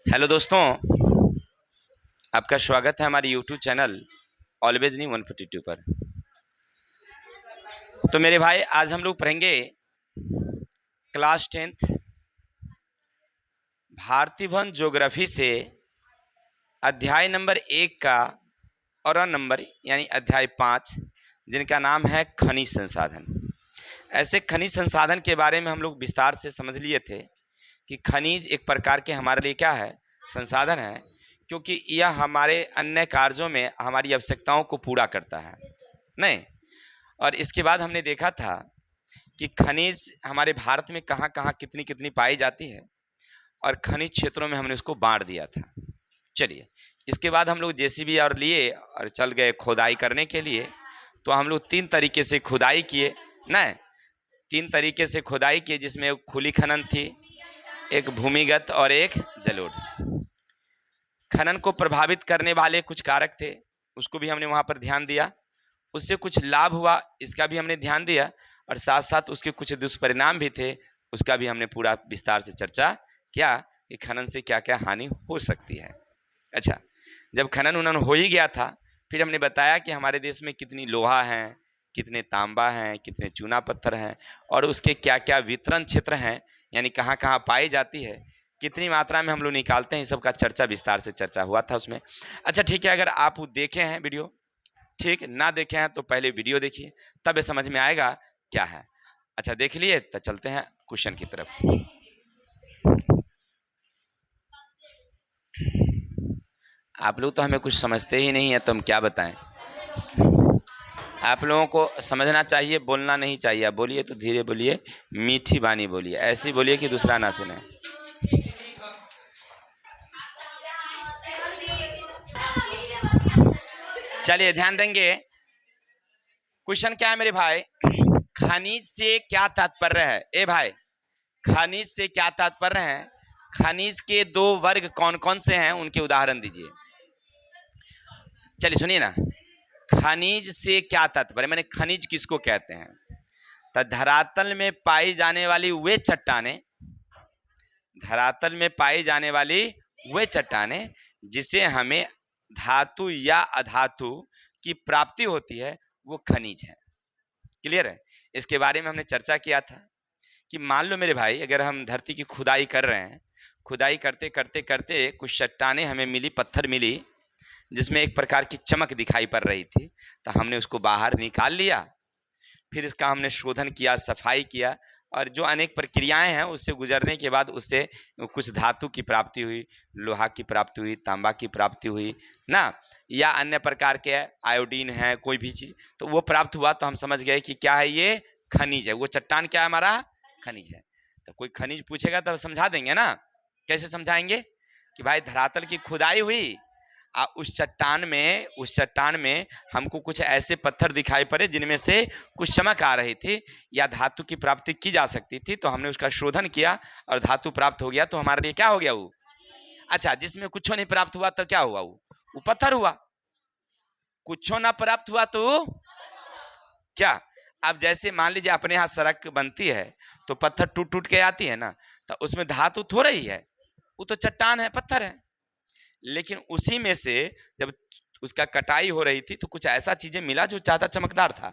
Hello दोस्तों, आपका स्वागत है हमारे यूट्यूब चैनल ऑलवेज न्यू 142 पर। तो मेरे भाई, आज हम लोग पढ़ेंगे क्लास 10th भारतीय वन ज्योग्राफी से अध्याय नंबर 1 का और नंबर यानी अध्याय 5, जिनका नाम है खनिज संसाधन। ऐसे खनिज संसाधन के बारे में हम लोग विस्तार से समझ लिए थे कि खनिज एक प्रकार के हमारे लिए क्या है, संसाधन है, क्योंकि यह हमारे अन्य कार्यों में हमारी आवश्यकताओं को पूरा करता है नहीं। और इसके बाद हमने देखा था कि खनिज हमारे भारत में कहाँ कहाँ कितनी कितनी पाई जाती है और खनिज क्षेत्रों में हमने उसको बांट दिया था। चलिए, इसके बाद हम लोग जेसीबी और लिए और चल गए खुदाई करने के लिए। तो हम लोग 3 तरीके से खुदाई किए ना, 3 तरीके से खुदाई किए, जिसमें खुली खनन थी, एक भूमिगत और एक जलोढ़। खनन को प्रभावित करने वाले कुछ कारक थे, उसको भी हमने वहां पर ध्यान दिया। उससे कुछ लाभ हुआ, इसका भी हमने ध्यान दिया, और साथ साथ उसके कुछ दुष्परिणाम भी थे, उसका भी हमने पूरा विस्तार से चर्चा किया कि खनन से क्या क्या हानि हो सकती है। अच्छा, जब खनन उनन हो ही गया था, फिर हमने बताया कि हमारे देश में कितनी लोहा है, कितने तांबा हैं, कितने चूना पत्थर हैं, और उसके क्या क्या वितरण क्षेत्र हैं, यानी कहाँ कहाँ पाई जाती है, कितनी मात्रा में हम लोग निकालते हैं, सब का चर्चा विस्तार से चर्चा हुआ था उसमें। अच्छा ठीक है, अगर आप देखे हैं वीडियो, ठीक ना देखे हैं तो पहले वीडियो देखिए, तब ये समझ में आएगा क्या है। अच्छा देख लिए, तो चलते हैं क्वेश्चन की तरफ। आप लोग तो हमें कुछ समझते ही नहीं है, तो हम क्या बताएं। आप लोगों को समझना चाहिए, बोलना नहीं चाहिए। आप बोलिए तो धीरे बोलिए, मीठी बानी बोलिए, ऐसी बोलिए कि दूसरा ना सुने। चलिए ध्यान देंगे। क्वेश्चन क्या है मेरे भाई, खनिज से क्या तात्पर्य है। ए भाई, खनिज से क्या तात्पर्य है, खनिज के 2 वर्ग कौन कौन से हैं, उनके उदाहरण दीजिए। चलिए सुनिए ना, खनिज से क्या तात्पर्य, मैंने खनिज किसको कहते हैं, तो धरातल में पाई जाने वाली वे चट्टानें, धरातल में पाई जाने वाली वे चट्टानें जिसे हमें धातु या अधातु की प्राप्ति होती है, वो खनिज है। क्लियर है। इसके बारे में हमने चर्चा किया था कि मान लो मेरे भाई, अगर हम धरती की खुदाई कर रहे हैं, खुदाई करते करते करते कुछ चट्टानें हमें मिली, पत्थर मिली, जिसमें एक प्रकार की चमक दिखाई पड़ रही थी, तो हमने उसको बाहर निकाल लिया, फिर इसका हमने शोधन किया, सफाई किया, और जो अनेक प्रक्रियाएं हैं उससे गुजरने के बाद उससे कुछ धातु की प्राप्ति हुई, लोहा की प्राप्ति हुई, तांबा की प्राप्ति हुई ना, या अन्य प्रकार के आयोडीन है, कोई भी चीज़, तो वो प्राप्त हुआ, तो हम समझ गए कि क्या है, ये खनिज है। वो चट्टान क्या है, हमारा खनिज है। तो कोई खनिज पूछेगा तब समझा देंगे ना। कैसे समझाएंगे कि भाई धरातल की खुदाई हुई, उस चट्टान में हमको कुछ ऐसे पत्थर दिखाई पड़े जिनमें से कुछ चमक आ रही थी या धातु की प्राप्ति की जा सकती थी, तो हमने उसका शोधन किया और धातु प्राप्त हो गया, तो हमारे लिए क्या हो गया वो। अच्छा, जिसमें कुछ नहीं प्राप्त हुआ तो क्या हुआ, वो पत्थर हुआ। कुछ ना प्राप्त हुआ तो क्या। अब जैसे मान लीजिए अपने यहाँ सड़क बनती है, तो पत्थर टूट टूट के आती है ना, तो उसमें धातु थोड़ा ही है, वो तो चट्टान है, पत्थर है। लेकिन उसी में से जब उसका कटाई हो रही थी, तो कुछ ऐसा चीजें मिला जो ज्यादा चमकदार था,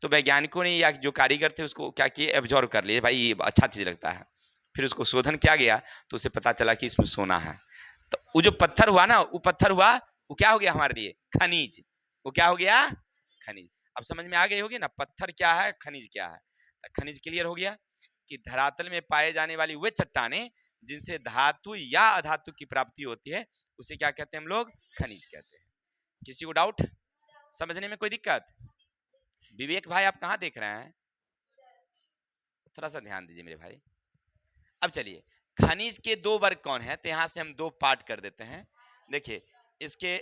तो वैज्ञानिकों ने या जो कारीगर थे उसको क्या किए, एब्जॉर्व कर लिए, भाई ये अच्छा चीज लगता है। फिर उसको शोधन किया गया, तो उसे पता चला कि इसमें सोना है। तो वो जो पत्थर हुआ ना, वो पत्थर हुआ, वो क्या हो गया हमारे लिए, खनिज। वो क्या हो गया, खनिज। अब समझ में आ गई होगी ना, पत्थर क्या है, खनिज क्या है। तो खनिज क्लियर हो गया कि धरातल में पाए जाने वाली वे चट्टानें जिनसे धातु या अधातु की प्राप्ति होती है, उसे क्या कहते हैं हम लोग, खनिज कहते हैं। किसी को डाउट, समझने में कोई दिक्कत। विवेक भाई आप कहाँ देख रहे हैं, थोड़ा सा ध्यान दीजिए मेरे भाई। अब चलिए, खनिज के 2 वर्ग कौन है, तो यहां से हम 2 पार्ट कर देते हैं। देखिए, इसके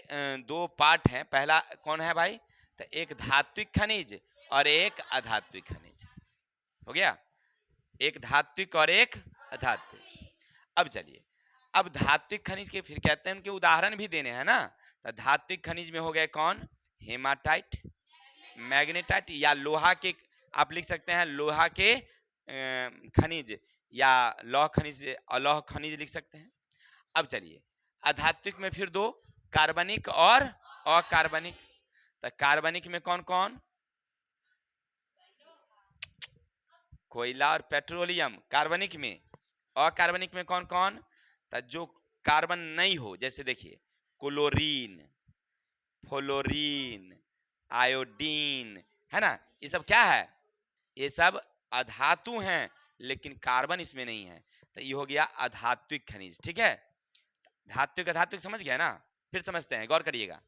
2 पार्ट हैं। पहला कौन है भाई, तो एक धात्विक खनिज और एक अधात्विक खनिज। हो गया, एक धात्विक और एक अधात्विक। अब चलिए, अब धात्विक खनिज के फिर कहते हैं उनके उदाहरण भी देने हैं ना। तो धात्विक खनिज में हो गए कौन, हेमाटाइट, मैग्नेटाइट, या लोहा के, आप लिख सकते हैं लोहा के खनिज, या लौह खनिज, अलौह खनिज लिख सकते हैं। अब चलिए अधात्विक में फिर दो, कार्बनिक और अकार्बनिक। तो कार्बनिक में कौन कौन? कोयला और पेट्रोलियम कार्बनिक में। अकार्बनिक में कौन कौन? तो जो कार्बन नहीं हो, जैसे देखिए क्लोरीन, फ्लोरीन, आयोडीन, है ना, ये सब क्या है? ये सब अधातु हैं, लेकिन कार्बन इसमें नहीं है, तो ये हो गया अधात्विक खनिज। ठीक है, धात्विक अधात्विक समझ गया ना? फिर समझते हैं, गौर करिएगा।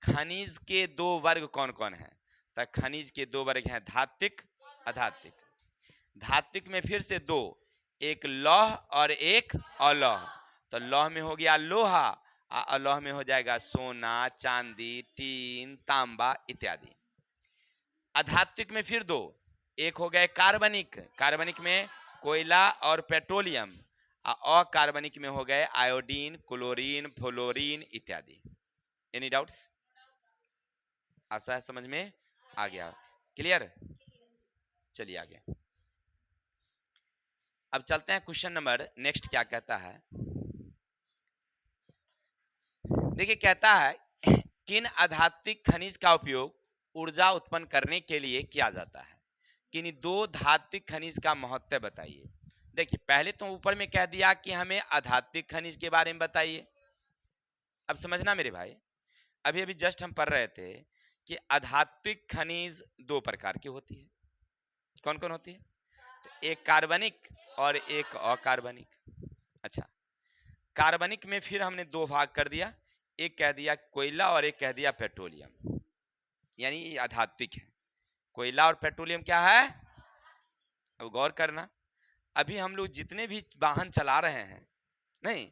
खनिज के दो वर्ग कौन कौन है? तो खनिज के दो वर्ग हैं, धात्विक अधात्विक। धात्विक में फिर से दो, एक लौह और एक अलौह। तो लौह में हो गया लोहा, अलौह में हो जाएगा सोना, चांदी, टीन, तांबा इत्यादि। अधात्विक में फिर दो, एक हो गए कार्बनिक, कार्बनिक में कोयला और पेट्रोलियम। अकार्बनिक में हो गए आयोडीन, क्लोरीन, फ्लोरीन इत्यादि। Any doubts? आशा है समझ में आ गया, क्लियर? चलिए आगे अब चलते हैं क्वेश्चन नंबर नेक्स्ट क्या कहता है। देखिए कहता है किन अधात्विक खनिज का उपयोग ऊर्जा उत्पन्न करने के लिए किया जाता है? किन दो धात्विक खनिज का महत्व बताइए। देखिए पहले तो ऊपर में कह दिया कि हमें अधात्विक खनिज के बारे में बताइए। अब समझना मेरे भाई, अभी अभी जस्ट हम पढ़ रहे थे कि अधात्विक खनिज दो प्रकार की होती है। कौन कौन होती है? तो एक कार्बनिक और एक अकार्बनिक। अच्छा, कार्बनिक में फिर हमने दो भाग कर दिया, एक कह दिया कोयला और एक कह दिया पेट्रोलियम, यानी ये अधात्विक है। कोयला और पेट्रोलियम क्या है? अब गौर करना, अभी हम लोग जितने भी वाहन चला रहे हैं नहीं,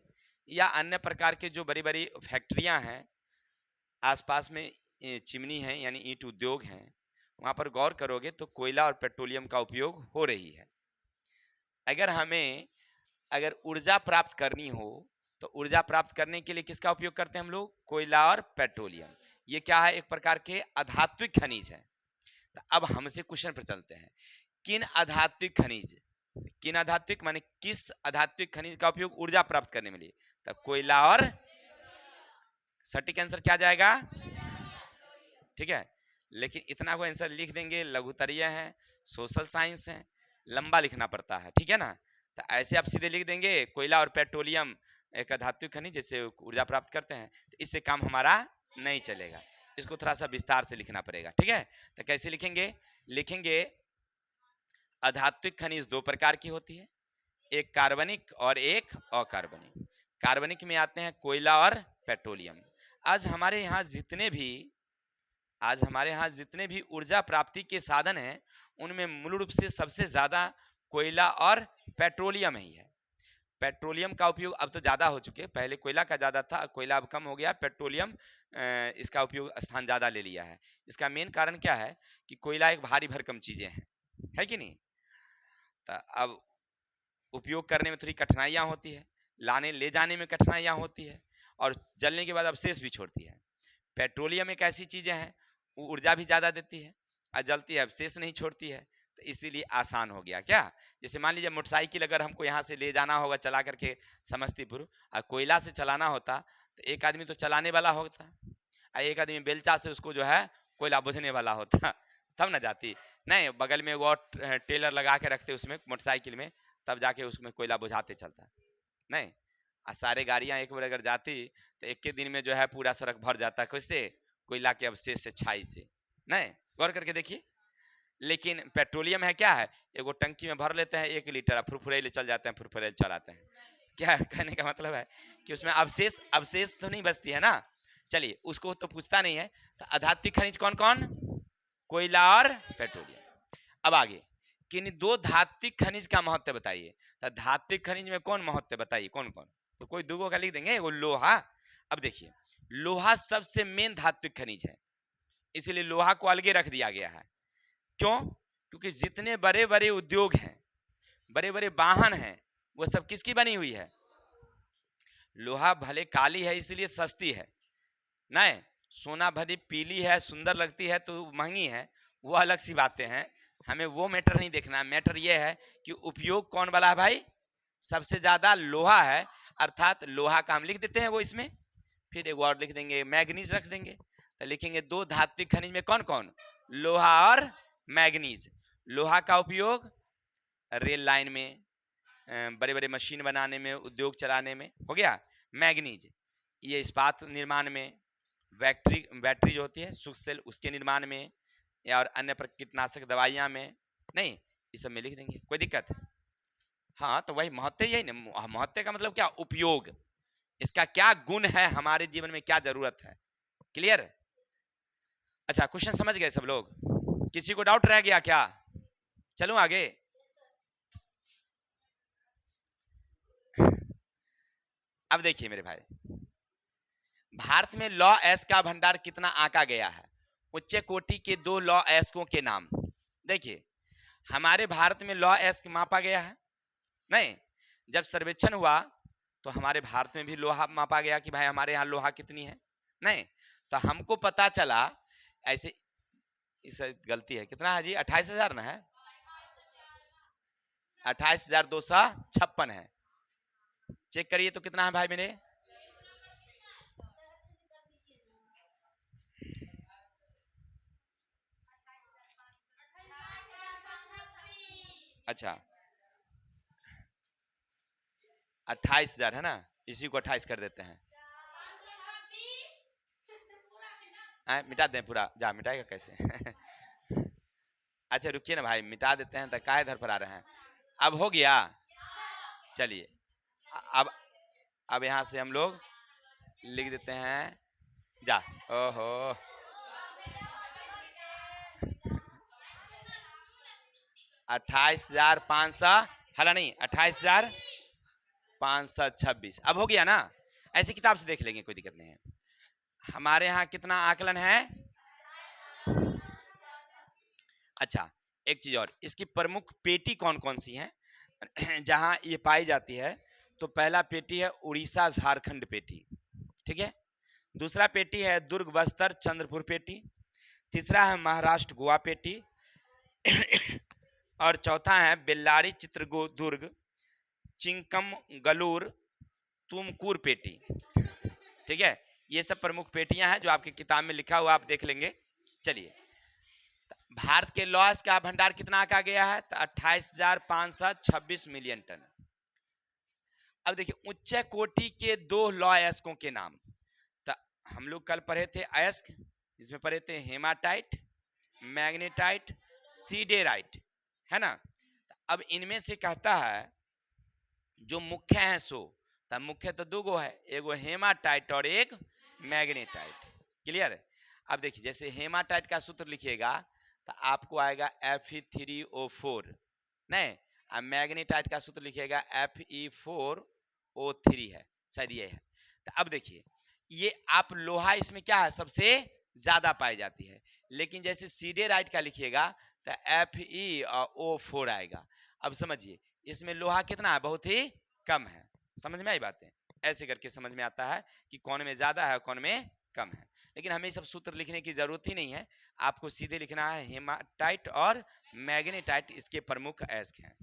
या अन्य प्रकार के जो बड़ी बड़ी फैक्ट्रियां हैं, आसपास में चिमनी है यानी ईंट उद्योग हैं, वहां पर गौर करोगे तो कोयला और पेट्रोलियम का उपयोग हो रही है। अगर हमें अगर ऊर्जा प्राप्त करनी हो तो ऊर्जा प्राप्त करने के लिए किसका उपयोग करते हैं हम लोग? कोयला और पेट्रोलियम। ये क्या है? एक प्रकार के अधात्विक खनिज है। तो अब हमसे क्वेश्चन पर चलते हैं, किन अधात्विक खनिज, किन अधात्विक माने किस अधात्विक खनिज का उपयोग ऊर्जा प्राप्त करने में लिए? तो कोयला और, सटीक आंसर क्या जाएगा? ठीक है, लेकिन इतना को आंसर लिख देंगे, लघुतरीय है, सोशल साइंस है, लंबा लिखना पड़ता है, ठीक है ना? तो ऐसे आप सीधे लिख देंगे कोयला और पेट्रोलियम एक धात्विक खनिज जिससे ऊर्जा प्राप्त करते हैं, तो इससे काम हमारा नहीं चलेगा, इसको थोड़ा सा विस्तार से लिखना पड़ेगा। ठीक है, तो कैसे लिखेंगे? लिखेंगे अधात्विक खनिज दो प्रकार की होती है, एक कार्बनिक और एक अकार्बनिक। कार्बनिक में आते हैं कोयला और पेट्रोलियम। आज हमारे यहाँ जितने भी ऊर्जा प्राप्ति के साधन हैं, उनमें मूल रूप से सबसे ज्यादा कोयला और पेट्रोलियम ही है। पेट्रोलियम का उपयोग अब तो ज्यादा हो चुके, पहले कोयला का ज्यादा था, कोयला अब कम हो गया, पेट्रोलियम इसका उपयोग स्थान ज्यादा ले लिया है। इसका मेन कारण क्या है कि कोयला एक भारी भरकम चीजें हैं, है कि नहीं? तो अब उपयोग करने में थोड़ी कठिनाइयां होती है, लाने ले जाने में कठिनाइयां होती है, और जलने के बाद अवशेष भी छोड़ती है। पेट्रोलियम एक ऐसी चीजें हैं, ऊर्जा भी ज्यादा देती है और जलती है, अवशेष नहीं छोड़ती है, तो इसीलिए आसान हो गया। क्या? जैसे मान लीजिए मोटरसाइकिल अगर हमको यहाँ से ले जाना होगा चला करके समस्तीपुर, और कोयला से चलाना होता तो एक आदमी तो चलाने वाला होता और एक आदमी बेलचा से उसको जो है कोयला बुझने वाला होता, तब ना जाती। नहीं, बगल में वो टेलर लगा के रखते उसमें मोटरसाइकिल में, तब जाके उसमें कोयला बुझाते चलता। नहीं, सारे गाड़ियां एक बार अगर जाती तो एक के दिन में जो है पूरा सड़क भर जाता, किससे? कोयला के अवशेष से, छाई से। नहीं, गौर करके देखिए। लेकिन पेट्रोलियम है क्या है? एगो टंकी में भर लेते हैं 1 लीटर, फुरफुरेले चल जाते हैं, फुरफुरेले चलाते हैं। क्या कहने का मतलब है कि उसमें अवशेष तो नहीं बचती है ना। चलिए उसको तो पूछता नहीं है। तो अधात्विक खनिज कौन कौन? कोयला और पेट्रोलियम। अब आगे, किन दो धात्विक खनिज का महत्व बताइए। तो धात्विक खनिज में कौन महत्व बताइए, कौन कौन? तो कोई दो का लिख देंगे, वो लोहा। अब देखिए लोहा सबसे मेन धात्विक खनिज है, इसलिए लोहा को अलगे रख दिया गया है। क्यों? क्योंकि जितने बड़े बड़े उद्योग हैं, बड़े बड़े वाहन हैं, वो सब किसकी बनी हुई है? लोहा भले काली है इसलिए सस्ती है, नहीं, सोना भले पीली है सुंदर लगती है तो महंगी है, वो अलग सी बातें हैं। हमें वो मैटर नहीं देखना, मैटर ये है कि उपयोग कौन वाला है भाई? सबसे ज्यादा लोहा है। अर्थात लोहा का हम लिख देते हैं वो इसमें, फिर एक और लिख देंगे मैग्नीज रख देंगे, तो लिखेंगे दो धात्विक खनिज में कौन कौन, लोहा और मैग्नीज। लोहा का उपयोग रेल लाइन में, बड़े बड़े मशीन बनाने में, उद्योग चलाने में हो गया। मैग्नीज ये इस्पात निर्माण में, बैटरी जो होती है सूक्ष्म सेल उसके निर्माण में, या और अन्य कीटनाशक दवाइयाँ में, नहीं इस सब में लिख देंगे, कोई दिक्कत है। हाँ तो वही महत्व यही ना, महत्व का मतलब क्या, उपयोग, इसका क्या गुण है हमारे जीवन में, क्या जरूरत है। क्लियर। अच्छा क्वेश्चन समझ गए सब लोग, किसी को डाउट रह गया क्या, चलूं आगे। अब देखिए मेरे भाई, भारत में लौ एस का भंडार कितना आंका गया है, उच्च कोटि के दो लौ एस्कों के नाम। देखिए हमारे भारत में लौ एस्क मापा गया है, नहीं जब सर्वेक्षण हुआ तो हमारे भारत में भी लोहा मापा गया कि भाई हमारे यहाँ लोहा कितनी है, नहीं तो हमको पता चला ऐसे, इस गलती है, कितना है जी, 28,000 ना है, 28,256 है। चेक करिए तो कितना है भाई मेरे, अच्छा 28,000 है ना, इसी को 28 कर देते हैं, मिटा दें पूरा, जा मिटाएगा कैसे अच्छा रुकिए ना भाई, मिटा देते हैं तो काहे इधर पर आ रहे हैं। अब हो गया, चलिए अब यहाँ से हम लोग लिख देते हैं, जा ओहो 28,500, हला नहीं 28,526, अब हो गया ना, ऐसी किताब से देख लेंगे कोई दिक्कत नहीं है। हमारे यहाँ कितना आकलन है, अच्छा एक चीज और, इसकी प्रमुख पेटी कौन कौन सी है जहां ये पाई जाती है, तो पहला पेटी है उड़ीसा झारखंड पेटी, ठीक है, दूसरा पेटी है दुर्ग बस्तर चंद्रपुर पेटी, तीसरा है महाराष्ट्र गोवा पेटी और चौथा है बेल्लारी चित्रदुर्ग चिंकम गलूर तुमकुर पेटी, ठीक है। ये सब प्रमुख पेटियां हैं जो आपकी किताब में लिखा हुआ, आप देख लेंगे। चलिए भारत के लॉस का भंडार कितना आंका गया है, तो 28,526 मिलियन टन। अब देखिए उच्च कोटि के दो लौ अयस्कों के नाम, तो हम लोग कल पढ़े थे अयस्क, इसमें पढ़े थे हेमाटाइट, मैग्नेटाइट, सीडेराइट, है ना। अब इनमें से कहता है जो मुख्य है सो, तो मुख्य तो दो गो है, एगो हेमाटाइट और एक मैग्नेटाइट, क्लियर है। अब देखिए जैसे हेमाटाइट का सूत्र लिखिएगा तो आपको आएगा Fe3O4, नहीं अब मैग्नेटाइट का सूत्र लिखिएगा Fe4O3 है, शायद ये है। तो अब देखिए ये आप लोहा इसमें क्या है सबसे ज्यादा पाई जाती है, लेकिन जैसे सीडेराइट का लिखिएगा तो FeO4 आएगा। अब समझिए इसमें लोहा कितना है, बहुत ही कम है, समझ में आई बातें, ऐसे करके समझ में आता है कि कौन में ज्यादा है और कौन में कम है। लेकिन हमें सब सूत्र लिखने की जरूरत ही नहीं है, आपको सीधे लिखना है हेमाटाइट और मैग्नेटाइट इसके प्रमुख अयस्क हैं।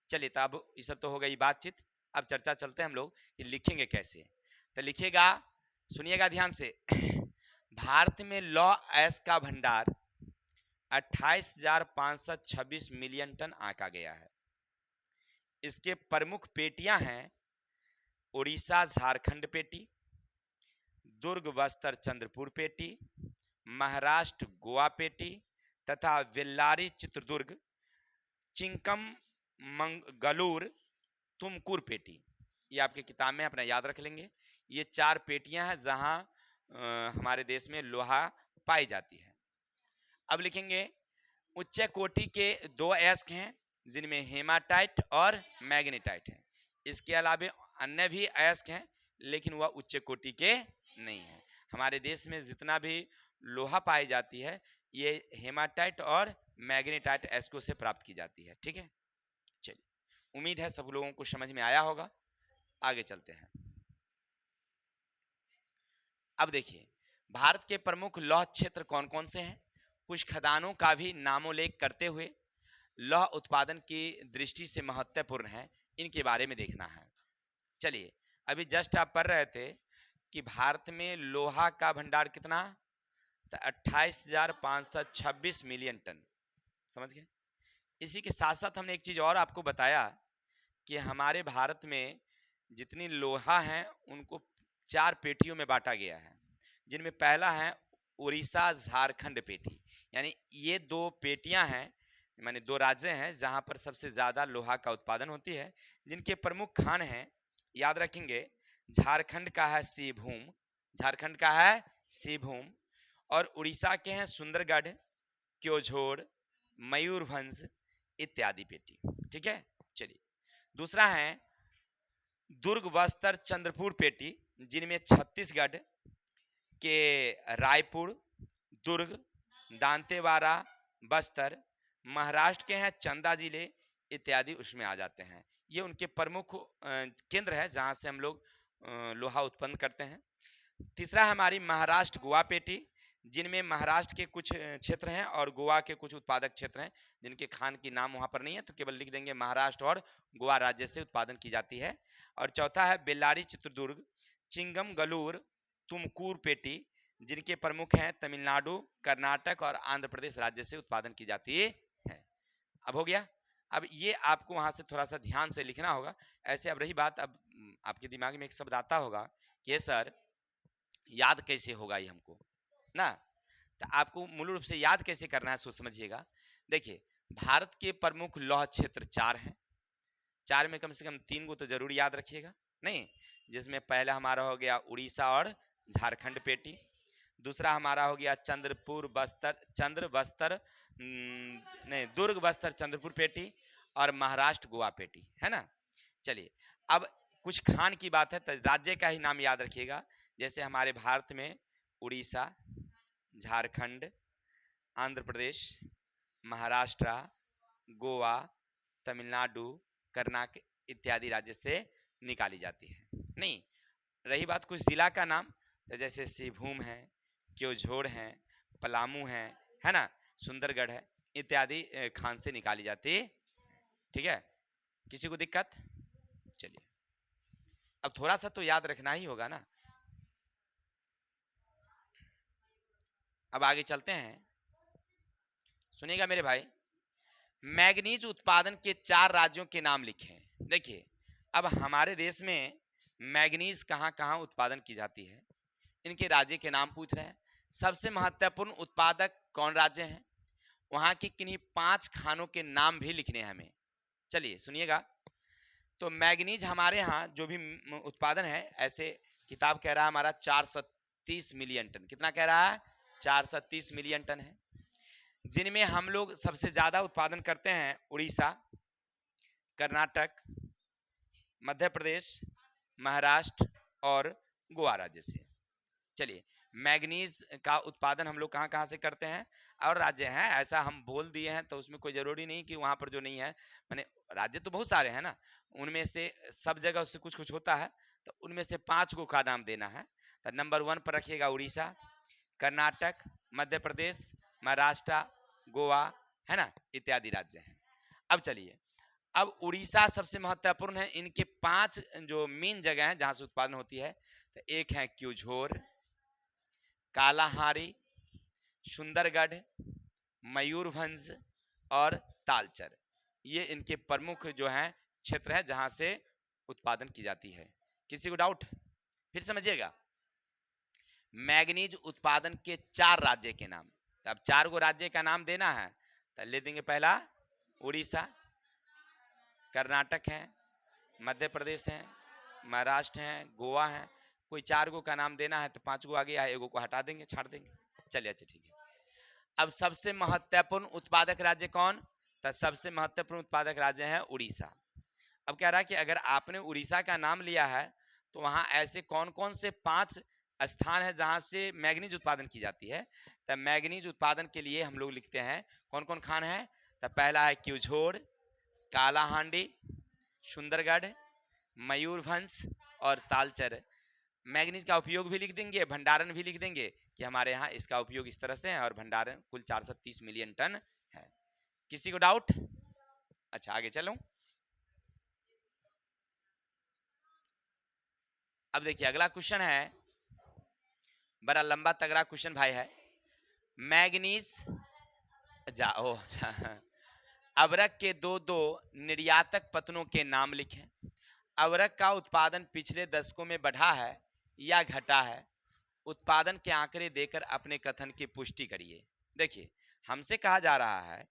चलिए तो अब ये सब तो हो गई बातचीत, अब चर्चा चलते हैं हम लोग कि लिखेंगे कैसे। तो लिखिएगा, सुनिएगा ध्यान से भारत में लौ अयस्क का भंडार 28,526 मिलियन टन आंका गया है। इसके प्रमुख पेटियां हैं उड़ीसा झारखंड पेटी, दुर्ग बस्तर चंद्रपुर पेटी, महाराष्ट्र गोवा पेटी तथा बेल्लारी चित्रदुर्ग चिंकम मंगलूर तुमकुर पेटी। ये आपकी किताब में अपना याद रख लेंगे, ये चार पेटियां हैं जहां हमारे देश में लोहा पाई जाती है। अब लिखेंगे उच्च कोटि के दो अयस्क हैं जिनमें हेमाटाइट और मैग्नेटाइट है, इसके अलावा अन्य भी अयस्क हैं लेकिन वह उच्च कोटि के नहीं है। हमारे देश में जितना भी लोहा पाई जाती है ये हेमाटाइट और मैग्नेटाइट अयस्कों से प्राप्त की जाती है, ठीक है। चलिए उम्मीद है सब लोगों को समझ में आया होगा, आगे चलते हैं। अब देखिए भारत के प्रमुख लौह क्षेत्र कौन कौन से हैं, कुछ खदानों का भी नामोल्लेख करते हुए लौह उत्पादन की दृष्टि से महत्वपूर्ण है, इनके बारे में देखना है। चलिए अभी जस्ट आप पढ़ रहे थे कि भारत में लोहा का भंडार कितना, तो 28,526 मिलियन टन, समझ गए। इसी के साथ साथ हमने एक चीज और आपको बताया कि हमारे भारत में जितनी लोहा है उनको 4 पेटियों में बांटा गया है, जिनमें पहला है उड़ीसा झारखंड पेटी। यानी ये 2 पेटियां हैं, माने 2 राज्य हैं जहां पर सबसे ज्यादा लोहा का उत्पादन होती है, जिनके प्रमुख खान हैं, याद रखेंगे, झारखंड का है सिंहभूम, झारखंड का है सिंहभूम, और उड़ीसा के हैं सुंदरगढ़, क्योंझोर, मयूरभंज इत्यादि पेटी। ठीक है, चलिए। दूसरा है दुर्ग, बस्तर, चंद्रपुर पेटी, जिनमें छत्तीसगढ़ के रायपुर, दुर्ग, दांतेवाड़ा, बस्तर, महाराष्ट्र के हैं चंदा जिले इत्यादि उसमें आ जाते हैं। ये उनके प्रमुख केंद्र है जहां से हम लोग लोहा उत्पन्न करते हैं। तीसरा हमारी महाराष्ट्र गोवा पेटी, जिनमें महाराष्ट्र के कुछ क्षेत्र हैं और गोवा के कुछ उत्पादक क्षेत्र हैं, जिनके खान की नाम वहां पर नहीं है, तो केवल लिख देंगे महाराष्ट्र और गोवा राज्य से उत्पादन की जाती है। और चौथा है बेल्लारी, चित्रदुर्ग, चिंगम गलूर, तुमकूर पेटी, जिनके प्रमुख हैं तमिलनाडु, कर्नाटक और आंध्र प्रदेश राज्य से उत्पादन की जाती है। अब हो गया। अब ये आपको वहां से थोड़ा सा ध्यान से लिखना होगा। ऐसे अब रही बात, अब आपके दिमाग में एक शब्द आता होगा कि सर याद कैसे होगा ये हमको ना, तो आपको मूल रूप से याद कैसे करना है सो समझिएगा। देखिए, भारत के प्रमुख लौह क्षेत्र 4 हैं, 4 में कम से कम 3 को तो जरूर याद रखिएगा, नहीं, जिसमें पहला हमारा हो गया उड़ीसा और झारखंड पेटी, दूसरा हमारा हो गया नहीं, दुर्ग, बस्तर, चंद्रपुर पेटी, और महाराष्ट्र गोवा पेटी, है ना। चलिए, अब कुछ खान की बात है तो राज्य का ही नाम याद रखिएगा। जैसे हमारे भारत में उड़ीसा, झारखंड, आंध्र प्रदेश, महाराष्ट्र, गोवा, तमिलनाडु, कर्नाटक इत्यादि राज्य से निकाली जाती है। नहीं, रही बात कुछ जिला का नाम, तो जैसे सिंहभूम है, क्योंझोर है, पलामू है ना, सुंदरगढ़ है इत्यादि खान से निकाली जाती है। ठीक है, किसी को दिक्कत? चलिए, अब थोड़ा सा तो याद रखना ही होगा ना। अब आगे चलते हैं, सुनिएगा मेरे भाई। मैग्नीज उत्पादन के 4 राज्यों के नाम लिखें। देखिए, अब हमारे देश में मैग्नीज कहाँ कहाँ उत्पादन की जाती है, इनके राज्य के नाम पूछ रहे हैं। सबसे महत्वपूर्ण उत्पादक कौन राज्य है, वहां के किन्हीं 5 खानों के नाम भी लिखने हैं हमें। चलिए सुनिएगा। तो मैग्नीज हमारे यहाँ जो भी उत्पादन है, ऐसे किताब कह रहा है हमारा 430 मिलियन टन। कितना कह रहा है? 430 मिलियन टन है, जिनमें हम लोग सबसे ज्यादा उत्पादन करते हैं उड़ीसा, कर्नाटक, मध्य प्रदेश, महाराष्ट्र और गोवा राज्य से। चलिए, मैग्नीज का उत्पादन हम लोग कहाँ कहाँ से करते हैं और राज्य हैं, ऐसा हम बोल दिए हैं तो उसमें कोई जरूरी नहीं कि वहां पर जो नहीं है, माने राज्य तो बहुत सारे हैं ना, उनमें से सब जगह उससे कुछ कुछ होता है, तो उनमें से 5 को का नाम देना है। तो नंबर 1 पर रखिएगा उड़ीसा, कर्नाटक, मध्य प्रदेश, महाराष्ट्र, गोवा, है ना, इत्यादि राज्य हैं। अब चलिए, अब उड़ीसा सबसे महत्वपूर्ण है। इनके 5 जो मेन जगह हैं जहां से उत्पादन होती है, तो एक है क्योंझोर, कालाहारी, सुंदरगढ़, मयूरभंज और तालचर। ये इनके प्रमुख जो हैं क्षेत्र है जहां से उत्पादन की जाती है। किसी को डाउट? फिर समझिएगा, मैग्नीज उत्पादन के 4 राज्य के नाम। तो अब 4 को राज्य का नाम देना है, तो ले देंगे पहला उड़ीसा, कर्नाटक है, मध्य प्रदेश है, महाराष्ट्र है, गोवा है। कोई 4 को का नाम देना है तो 5 को आगे एगो को हटा देंगे, छाड़ देंगे। चलिए, अच्छा ठीक है। अब सबसे महत्वपूर्ण उत्पादक राज्य कौन? तो सबसे महत्वपूर्ण उत्पादक राज्य है उड़ीसा। अब कह रहा है कि अगर आपने उड़ीसा का नाम लिया है तो वहां ऐसे कौन कौन से 5 स्थान है जहां से मैग्नीज उत्पादन की जाती है। तो मैग्नीज उत्पादन के लिए हम लोग लिखते हैं कौन कौन खान है। तो पहला है क्योंझोर, कालाहांडी, सुंदरगढ़, मयूरभंज और तालचर। मैग्नीज का उपयोग भी लिख देंगे, भंडारण भी लिख देंगे कि हमारे यहाँ इसका उपयोग इस तरह से है और भंडारण कुल 430 मिलियन टन है। किसी को डाउट? अच्छा, आगे चलूं। अब देखिए अगला क्वेश्चन है, बड़ा लंबा तगड़ा क्वेश्चन भाई है। मैग्नीज जाओ अबरक के दो दो निर्यातक पतनों के नाम लिखें। अबरक का उत्पादन पिछले दशकों में बढ़ा है या घटा है? उत्पादन के आंकड़े देकर अपने कथन की पुष्टि करिए। देखिए हमसे कहा जा रहा है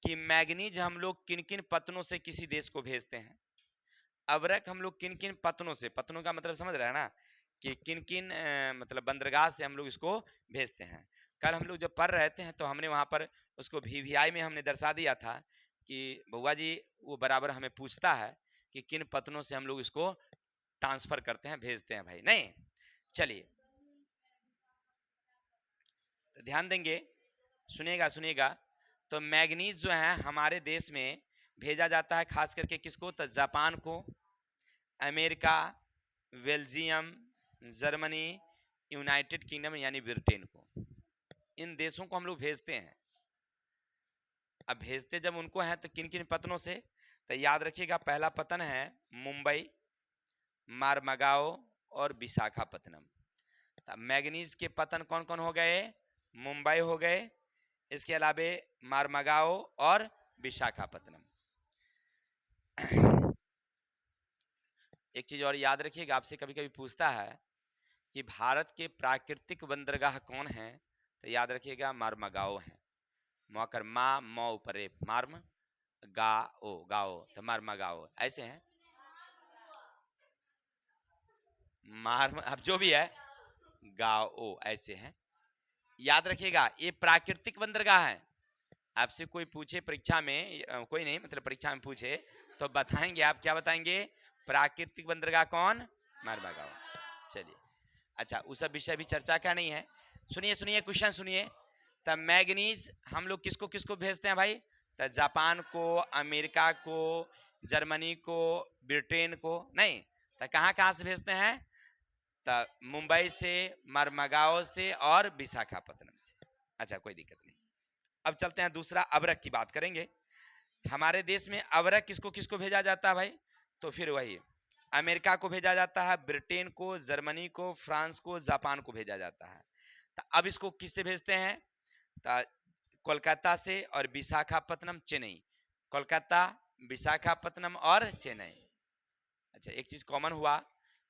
कि मैग्नीज हम लोग किन किन पतनों से किसी देश को भेजते हैं, अबरक हम लोग किन किन पतनों से, पतनों का मतलब समझ रहे हैं ना, कि किन किन मतलब बंदरगाह से हम लोग इसको भेजते हैं। कल हम लोग जब पढ़ रहे थे तो हमने वहां पर उसको वीवीआई में हमने दर्शा दिया था कि बउआ जी वो बराबर हमें पूछता है कि किन पतनों से हम लोग इसको ट्रांसफर करते हैं, भेजते हैं भाई। नहीं, चलिए तो ध्यान देंगे, सुनिएगा सुनिएगा। तो मैग्नीज जो है हमारे देश में भेजा जाता है खास करके किसको, तो जापान को, America, Belgium, Germany, United kingdom यानी ब्रिटेन को। इन देशों को हम लोग भेजते हैं। अब भेजते जब उनको हैं तो किन किन पतनों से, तो याद रखिएगा पहला पतन है मुंबई, मारमगाओ और विशाखापत्तनम। तो मैग्नीज के पतन कौन कौन हो गए, मुंबई हो गए, इसके अलावे मारमगाओ और विशाखापत्तनम। एक चीज और याद रखिएगा, आपसे कभी कभी पूछता है कि भारत के प्राकृतिक बंदरगाह कौन है, तो याद रखिएगा मारमगाओ है। मौकर मा मौ ऊपर मार्म गाओ गाओ, तो मारमगाओ ऐसे हैं मार्म, अब जो भी है गाओ ऐसे हैं। याद रखिएगा ये प्राकृतिक बंदरगाह है। आपसे कोई पूछे परीक्षा में, कोई नहीं मतलब परीक्षा में पूछे तो बताएंगे आप, क्या बताएंगे, प्राकृतिक बंदरगाह कौन, मारमगाओ। चलिए अच्छा, उस सब विषय भी चर्चा का नहीं है। सुनिए सुनिए क्वेश्चन सुनिए। तब मैग्नीज हम लोग किसको किसको भेजते हैं भाई, तो जापान को, अमेरिका को, जर्मनी को, ब्रिटेन को। नहीं, तो कहाँ कहाँ से भेजते हैं, तो मुंबई से, मरमगाओ से और विशाखापत्तनम से। अच्छा कोई दिक्कत नहीं। अब चलते हैं दूसरा, अबरक की बात करेंगे। हमारे देश में अबरक किसको किसको भेजा जाता है भाई, तो फिर वही अमेरिका को भेजा जाता है, ब्रिटेन को, जर्मनी को, फ्रांस को, जापान को भेजा जाता है। तो अब इसको किससे भेजते हैं, तो कोलकाता से और विशाखापत्तनम चेन्नई, कोलकाता, विशाखापत्तनम और चेन्नई। अच्छा एक चीज कॉमन हुआ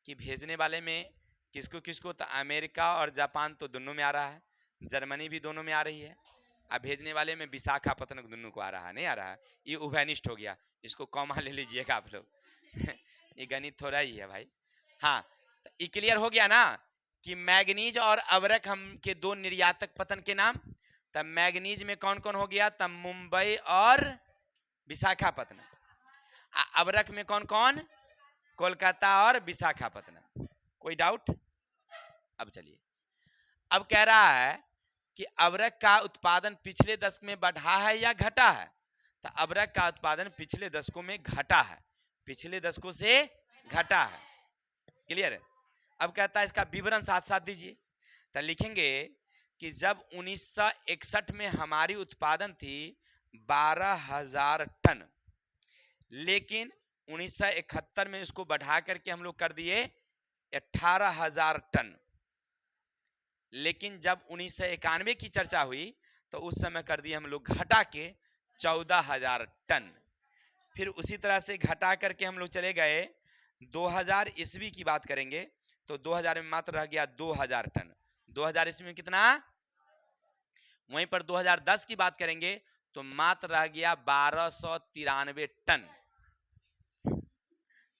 कि भेजने वाले में किसको किसको, तो अमेरिका और जापान तो दोनों में आ रहा है, जर्मनी भी दोनों में आ रही है। अब भेजने वाले में विशाखापत्तनम दोनों को आ रहा है, नहीं आ रहा है, ये उभयनिष्ठ हो गया, इसको कॉमा ले लीजिएगा आप लोग ये गणित थोड़ा ही है भाई। हाँ तो ये क्लियर हो गया ना कि मैग्नीज और अबरक हम के दो निर्यातक पतन के नाम। तब मैग्नीज में कौन कौन हो गया, तब मुंबई और विशाखापत्तनम। अबरक में कौन कौन, कोलकाता और विशाखापत्तनम। कोई डाउट? अब चलिए, अब कह रहा है कि अबरक का उत्पादन पिछले दशक में बढ़ा है या घटा है, तो अबरक का उत्पादन पिछले दशकों में घटा है, पिछले दशकों से घटा है। क्लियर है? अब कहता है इसका विवरण साथ साथ दीजिए। तो लिखेंगे कि जब 1961 में हमारी उत्पादन थी 12,000 टन, लेकिन 1971 में इसको बढ़ा करके हम लोग कर दिए 18,000 टन। लेकिन जब 1991 की चर्चा हुई तो उस समय कर दिए हम लोग घटा के 14,000 टन। फिर उसी तरह से घटा करके हम लोग चले गए 2000 ईस्वी की बात करेंगे तो 2000 में मात्र रह गया 2000 टन। 2000 ईस्वी में कितना, वहीं पर 2010 की बात करेंगे तो मात्र रह गया 1293 टन।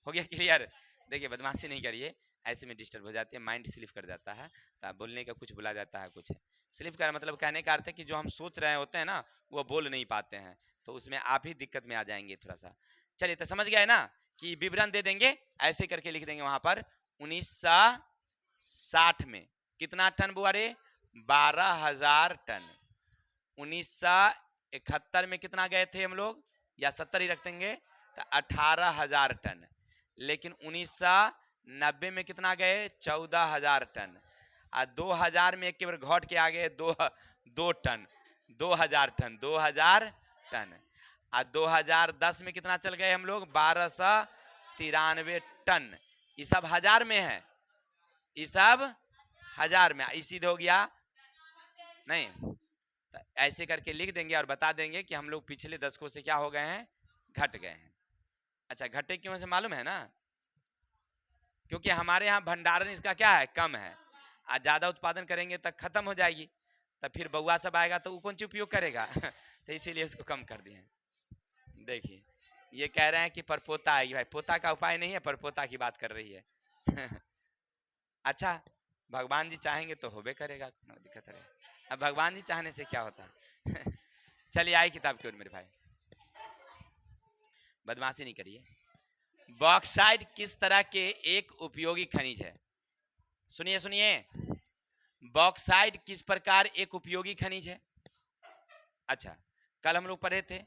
हो गया क्लियर? देखिए बदमाशी नहीं करिए, ऐसे में डिस्टर्ब हो जाती है, माइंड स्लिप कर जाता है, तो बोलने का कुछ बुला जाता है, कुछ स्लिप का मतलब कहने का अर्थ है कि जो हम सोच रहे होते हैं ना वो बोल नहीं पाते हैं, तो उसमें आप ही दिक्कत में आ जाएंगे थोड़ा सा। चलिए तो समझ गए ना कि विवरण दे देंगे, ऐसे करके लिख देंगे वहां पर 1960 में कितना टन बुआ रे, 12,000 टन। 1971 में कितना गए थे हम लोग, या 70 ही रख देंगे, तो 18,000 टन। लेकिन 1990 में कितना गए, 14,000 टन। 2000 में एक के बार घट के आ गए 2 टन, 2000 टन, 2000 टन। 2010 में कितना चल गए हम लोग, 1293 टन। ये सब हजार में है, ये सब हजार में, इसी हो गया नहीं। तो ऐसे करके लिख देंगे और बता देंगे कि हम लोग पिछले दशकों से क्या हो गए हैं, घट गए हैं। अच्छा, घटे क्यों से मालूम है ना, क्योंकि हमारे यहाँ भंडारण इसका क्या है, कम है। आज ज्यादा उत्पादन करेंगे तब खत्म हो जाएगी, तब फिर बउआ सब आएगा तो वो कौन सी उपयोग करेगा तो इसीलिए उसको कम कर दिए। देखिए ये कह रहे हैं कि परपोता आएगी, भाई पोता का उपाय नहीं है, परपोता की बात कर रही है अच्छा, भगवान जी चाहेंगे तो होबे करेगा, कोई दिक्कत है। अब भगवान जी चाहने से क्या होता है चलिए आई किताब की ओर मेरे भाई, बदमाशी नहीं करिए। बॉक्साइट किस तरह के एक उपयोगी खनिज है, सुनिए सुनिए, बॉक्साइट किस प्रकार एक उपयोगी खनिज है। अच्छा, कल हम लोग पढ़े थे,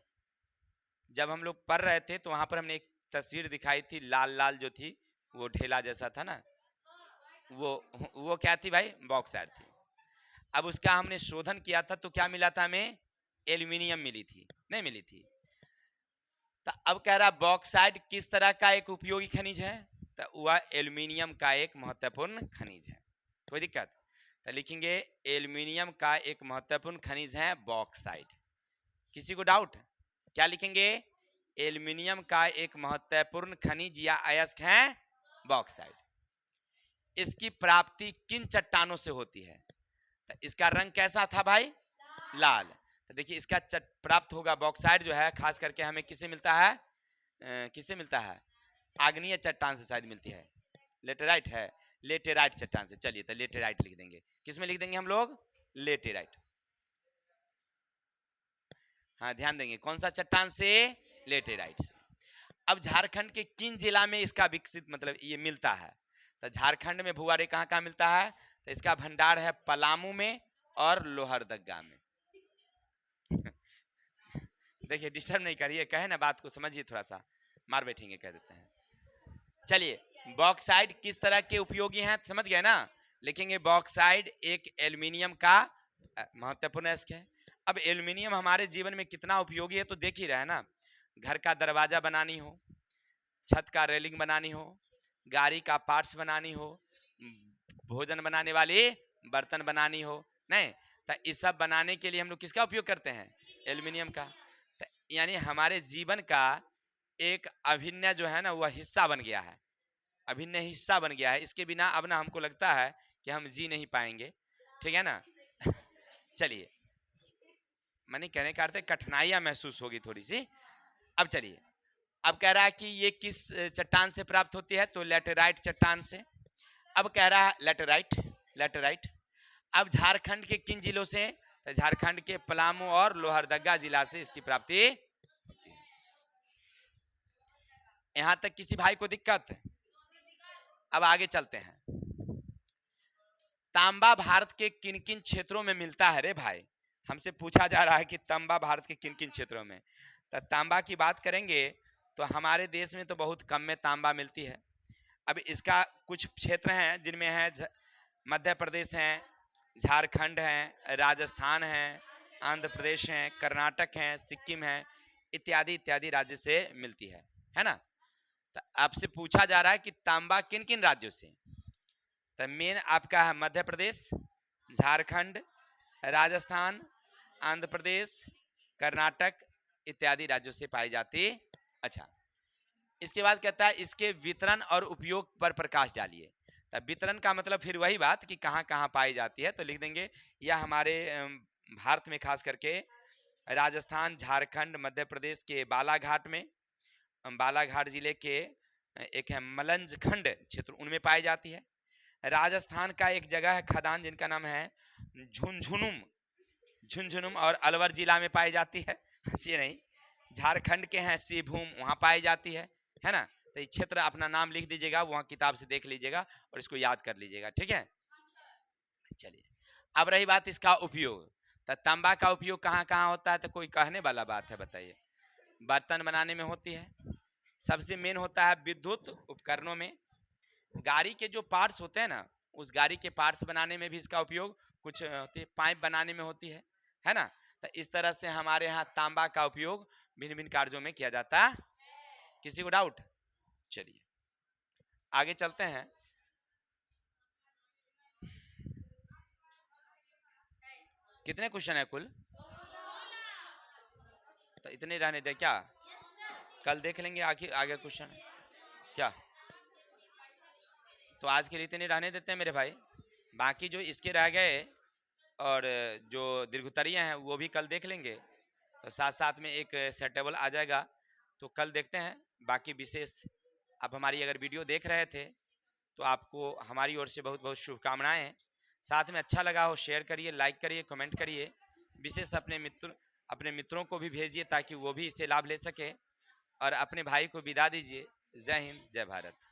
जब हम लोग पढ़ रहे थे तो वहां पर हमने एक तस्वीर दिखाई थी, लाल लाल जो थी वो ढेला जैसा था ना, वो क्या थी भाई, बॉक्साइट थी। अब उसका हमने शोधन किया था तो क्या मिला था हमें, एल्यूमिनियम मिली थी, नहीं मिली थी। तो अब कह रहा बॉक्साइट किस तरह का एक उपयोगी खनिज है, तो वह एल्यूमिनियम का एक महत्वपूर्ण खनिज है। कोई दिक्कत, तो लिखेंगे एल्यूमिनियम का एक महत्वपूर्ण खनिज है बॉक्साइट। किसी को डाउट, क्या लिखेंगे, एल्यूमिनियम का एक महत्वपूर्ण खनिज या अयस्क है बॉक्साइट। इसकी प्राप्ति किन चट्टानों से होती है, तो इसका रंग कैसा था भाई, लाल। तो देखिए इसका प्राप्त होगा बॉक्साइट जो है, खास करके हमें किससे मिलता है, किससे मिलता है, आग्नेय चट्टान से शायद मिलती है, लेटेराइट है, लेटेराइट चट्टान से। चलिए तो लेटेराइट लिख देंगे, किसमें लिख देंगे हम लोग, लेटेराइट। हाँ ध्यान देंगे, कौन सा चट्टान से, लेटेराइट से। अब झारखंड के किन जिला में इसका विकसित मतलब ये मिलता है, तो झारखंड में भुआरे कहाँ कहाँ मिलता है, तो इसका भंडार है पलामू में और लोहरदगा में देखिए डिस्टर्ब नहीं करिए, कहे ना बात को समझिए, थोड़ा सा मार बैठेंगे कह देते हैं। चलिए बॉक्साइट किस तरह के उपयोगी हैं, समझ गए ना, लिखेंगे बॉक्साइट एक एल्यूमिनियम का महत्वपूर्ण अयस्क है। अब एल्यूमिनियम हमारे जीवन में कितना उपयोगी है तो देख ही रहे ना, घर का दरवाजा बनानी हो, छत का रेलिंग बनानी हो, गाड़ी का पार्ट्स बनानी हो, भोजन बनाने वाले बर्तन बनानी हो, नहीं तो इस सब बनाने के लिए हम लोग किसका उपयोग करते हैं, एल्यूमिनियम का। तो यानी हमारे जीवन का एक अभिन्न जो है ना वह हिस्सा बन गया है, अभिन्न हिस्सा बन गया है। इसके बिना अब ना हमको लगता है कि हम जी नहीं पाएंगे, ठीक है ना चलिए, मैंने कहने का अर्थ है कठिनाइयां महसूस होगी थोड़ी सी। अब चलिए, अब कह रहा है कि ये किस चट्टान से प्राप्त होती है, तो लेटेराइट चट्टान से। अब कह रहा है लेटेराइट, लेटेराइट। अब झारखंड के किन जिलों से, तो झारखंड के पलामू और लोहरदगा जिला से इसकी प्राप्ति होती है। यहां तक किसी भाई को दिक्कत, अब आगे चलते हैं। तांबा भारत के किन किन क्षेत्रों में मिलता है रे भाई, हमसे पूछा जा रहा है कि तांबा भारत के किन किन क्षेत्रों में। तो तांबा की बात करेंगे तो हमारे देश में तो बहुत कम में तांबा मिलती है। अब इसका कुछ क्षेत्र हैं जिनमें है मध्य प्रदेश है, झारखंड है, राजस्थान है, आंध्र प्रदेश है, कर्नाटक है, सिक्किम है, इत्यादि इत्यादि राज्य से मिलती है ना। तो आपसे पूछा जा रहा है कि तांबा किन किन राज्यों से, तो मेन आपका है मध्य प्रदेश, झारखंड, राजस्थान, आंध्र प्रदेश, कर्नाटक इत्यादि राज्यों से पाई जाती। अच्छा, इसके बाद कहता है इसके वितरण और उपयोग पर प्रकाश डालिए। तब वितरण का मतलब फिर वही बात कि कहाँ कहाँ पाई जाती है, तो लिख देंगे यह हमारे भारत में खास करके राजस्थान, झारखंड, मध्य प्रदेश के बालाघाट में, बालाघाट जिले के एक है मलंज खंड क्षेत्र, उनमें पाई जाती है। राजस्थान का एक जगह है खदान जिनका नाम है झुंझुनुम, झुंझुनुम और अलवर जिला में पाई जाती है हंसी नहीं। झारखंड के हैं सिभूम, वहां पाई जाती है ना। तो ये क्षेत्र अपना नाम लिख दीजिएगा, वहां किताब से देख लीजिएगा और इसको याद कर लीजिएगा, ठीक है। चलिए अब रही बात इसका उपयोग, तो तांबा का उपयोग कहाँ कहाँ होता है, तो कोई कहने वाला बात है, बताइए। बर्तन बनाने में होती है, सबसे मेन होता है विद्युत उपकरणों में, गाड़ी के जो पार्ट्स होते हैं ना उस गाड़ी के पार्ट्स बनाने में भी इसका उपयोग कुछ होती है, पाइप बनाने में होती है ना। तो इस तरह से हमारे यहाँ तांबा का उपयोग भिन्न भिन्न कार्यों में किया जाता है। किसी को डाउट, चलिए आगे चलते हैं। कितने क्वेश्चन है कुल? तो इतने रहने दे क्या? कल देख लेंगे आखिर आगे क्वेश्चन क्या। तो आज के लिए इतने रहने देते हैं मेरे भाई। बाकी जो इसके रह गए और जो दीर्घोत्तरीय हैं वो भी कल देख लेंगे। तो साथ साथ में एक सेट टेबल आ जाएगा, तो कल देखते हैं। बाकी विशेष आप हमारी अगर वीडियो देख रहे थे तो आपको हमारी ओर से बहुत बहुत शुभकामनाएं। साथ में अच्छा लगा हो शेयर करिए, लाइक करिए, कमेंट करिए। विशेष अपने मित्रों को भी भेजिए ताकि वो भी इससे लाभ ले सके। और अपने भाई को विदा दीजिए। जय हिंद, जय भारत।